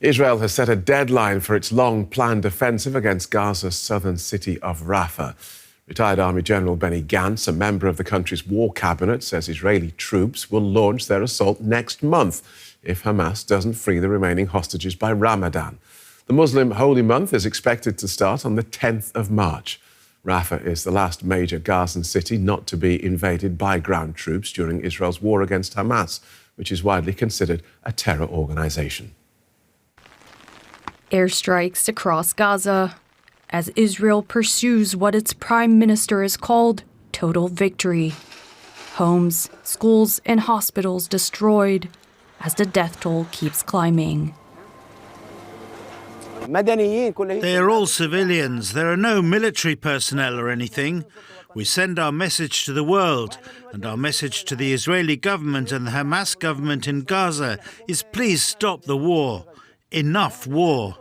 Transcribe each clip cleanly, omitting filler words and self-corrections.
Israel has set a deadline for its long-planned offensive against Gaza's southern city of Rafah. Retired Army General Benny Gantz, a member of the country's war cabinet, says Israeli troops will launch their assault next month if Hamas doesn't free the remaining hostages by Ramadan. The Muslim holy month is expected to start on the 10th of March. Rafah is the last major Gazan city not to be invaded by ground troops during Israel's war against Hamas, which is widely considered a terror organisation. Airstrikes across Gaza as Israel pursues what its prime minister has called total victory. Homes, schools, and hospitals destroyed as the death toll keeps climbing. They are all civilians. There are no military personnel or anything. We send our message to the world, and our message to the Israeli government and the Hamas government in Gaza is please stop the war. Enough war.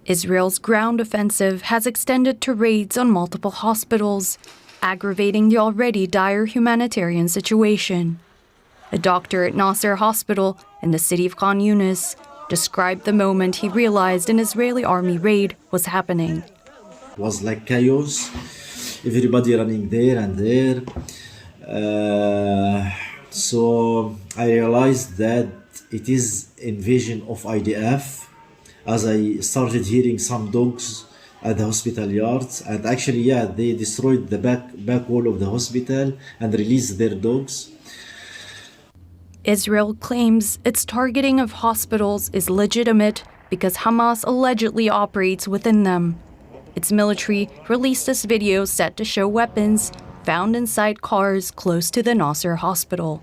Israel's ground offensive has extended to raids on multiple hospitals, aggravating the already dire humanitarian situation. A doctor at Nasser Hospital in the city of Khan Yunis described the moment he realized an Israeli army raid was happening. It was like chaos, everybody running there and there. So I realized that it is invasion of IDF as I started hearing some dogs at the hospital yards, and actually, they destroyed the back wall of the hospital and released their dogs. Israel claims its targeting of hospitals is legitimate because Hamas allegedly operates within them. Its military released this video set to show weapons found inside cars close to the Nasser hospital.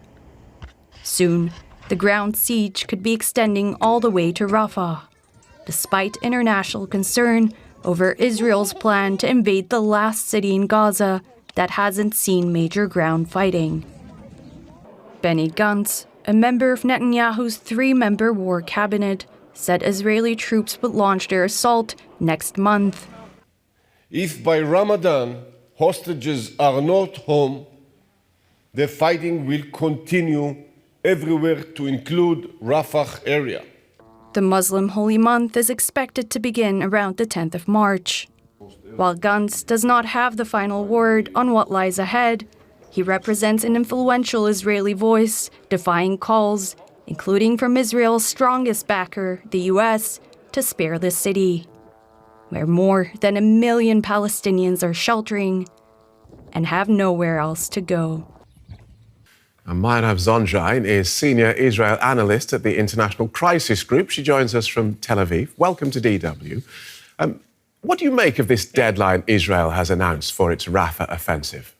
Soon, the ground siege could be extending all the way to Rafah, despite international concern over Israel's plan to invade the last city in Gaza that hasn't seen major ground fighting. Benny Gantz, a member of Netanyahu's three-member war cabinet, said Israeli troops would launch their assault next month. If by Ramadan hostages are not home, the fighting will continue everywhere to include Rafah area. The Muslim holy month is expected to begin around the 10th of March. While Gantz does not have the final word on what lies ahead, he represents an influential Israeli voice, defying calls, including from Israel's strongest backer, the U.S., to spare the city, where more than 1 million Palestinians are sheltering and have nowhere else to go. Mairav Zonszein is senior Israel analyst at the International Crisis Group. She joins us from Tel Aviv. Welcome to DW. What do you make of this deadline Israel has announced for its Rafah offensive?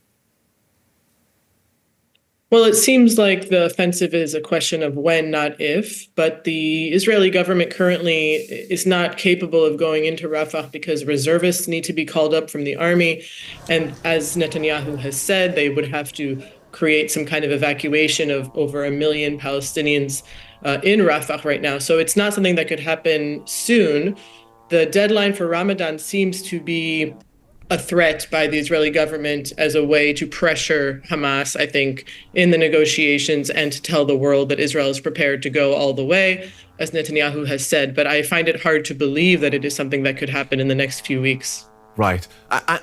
Well, it seems like the offensive is a question of when, not if, but the Israeli government currently is not capable of going into Rafah because reservists need to be called up from the army. And as Netanyahu has said, they would have to create some kind of evacuation of over 1 million Palestinians in Rafah right now. So it's not something that could happen soon. The deadline for Ramadan seems to be a threat by the Israeli government as a way to pressure Hamas, I think, in the negotiations and to tell the world that Israel is prepared to go all the way, as Netanyahu has said. But I find it hard to believe that it is something that could happen in the next few weeks. Right.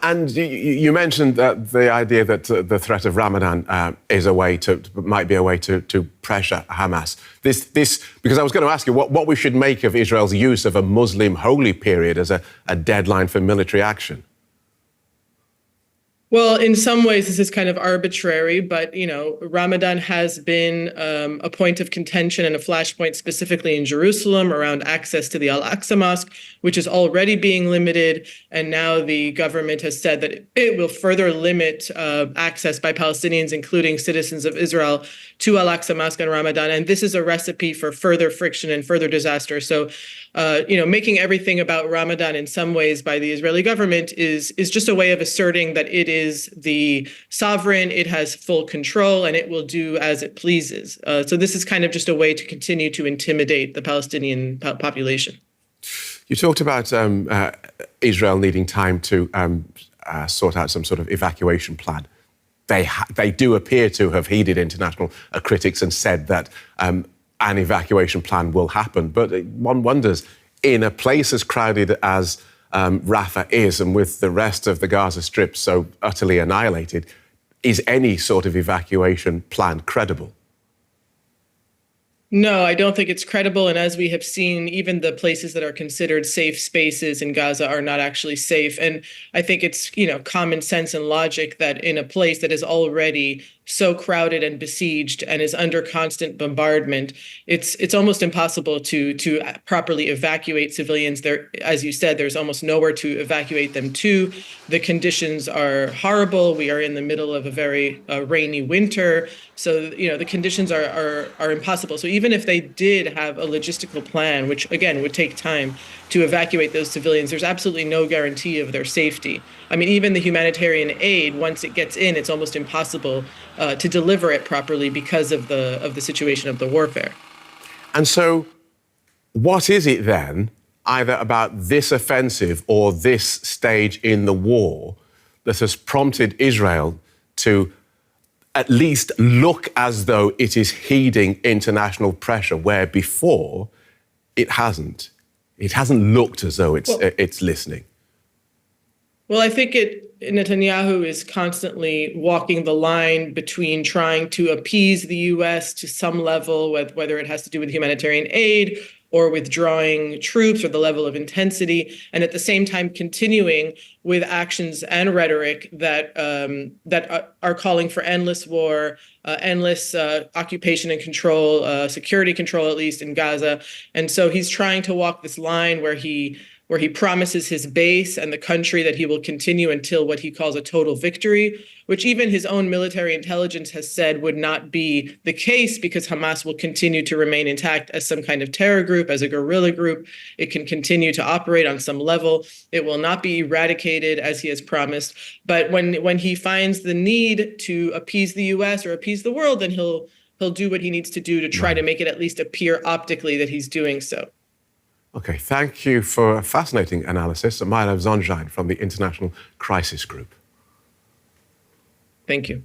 And you mentioned the idea that the threat of Ramadan is might be a way to pressure Hamas. This because I was going to ask you what we should make of Israel's use of a Muslim holy period as a deadline for military action. Well, in some ways, this is kind of arbitrary, but, Ramadan has been a point of contention and a flashpoint specifically in Jerusalem around access to the Al-Aqsa Mosque, which is already being limited. And now the government has said that it will further limit access by Palestinians, including citizens of Israel, to Al-Aqsa Mosque on Ramadan. And this is a recipe for further friction and further disaster. So, making everything about Ramadan in some ways by the Israeli government is just a way of asserting that it is the sovereign, it has full control, and it will do as it pleases. So this is kind of just a way to continue to intimidate the Palestinian population. You talked about Israel needing time to sort out some sort of evacuation plan. They do appear to have heeded international critics and said that an evacuation plan will happen. But one wonders, in a place as crowded as Rafah is, and with the rest of the Gaza Strip so utterly annihilated, is any sort of evacuation plan credible? No, I don't think it's credible. And as we have seen, even the places that are considered safe spaces in Gaza are not actually safe. And I think it's, common sense and logic that in a place that is already so crowded and besieged and is under constant bombardment, it's almost impossible to properly evacuate civilians. There, as you said, there's almost nowhere to evacuate them to. The conditions are horrible. We are in the middle of a very rainy winter. So, the conditions are impossible. So even if they did have a logistical plan, which again would take time to evacuate those civilians, there's absolutely no guarantee of their safety. I mean, even the humanitarian aid, once it gets in, it's almost impossible to deliver it properly because of the situation of the warfare. And so what is it then, either about this offensive or this stage in the war, that has prompted Israel to at least look as though it is heeding international pressure, where before it hasn't? It hasn't looked as though it's listening. Well, I think Netanyahu is constantly walking the line between trying to appease the U.S. to some level, whether it has to do with humanitarian aid or withdrawing troops or the level of intensity, and at the same time continuing with actions and rhetoric that are calling for endless war, endless occupation and control, security control, at least in Gaza. And so he's trying to walk this line where he promises his base and the country that he will continue until what he calls a total victory, which even his own military intelligence has said would not be the case, because Hamas will continue to remain intact as some kind of terror group, as a guerrilla group. It can continue to operate on some level. It will not be eradicated as he has promised. But when he finds the need to appease the U.S. or appease the world, then he'll do what he needs to do to try to make it at least appear optically that he's doing so. OK, thank you for a fascinating analysis. Mairav Zonszein from the International Crisis Group. Thank you.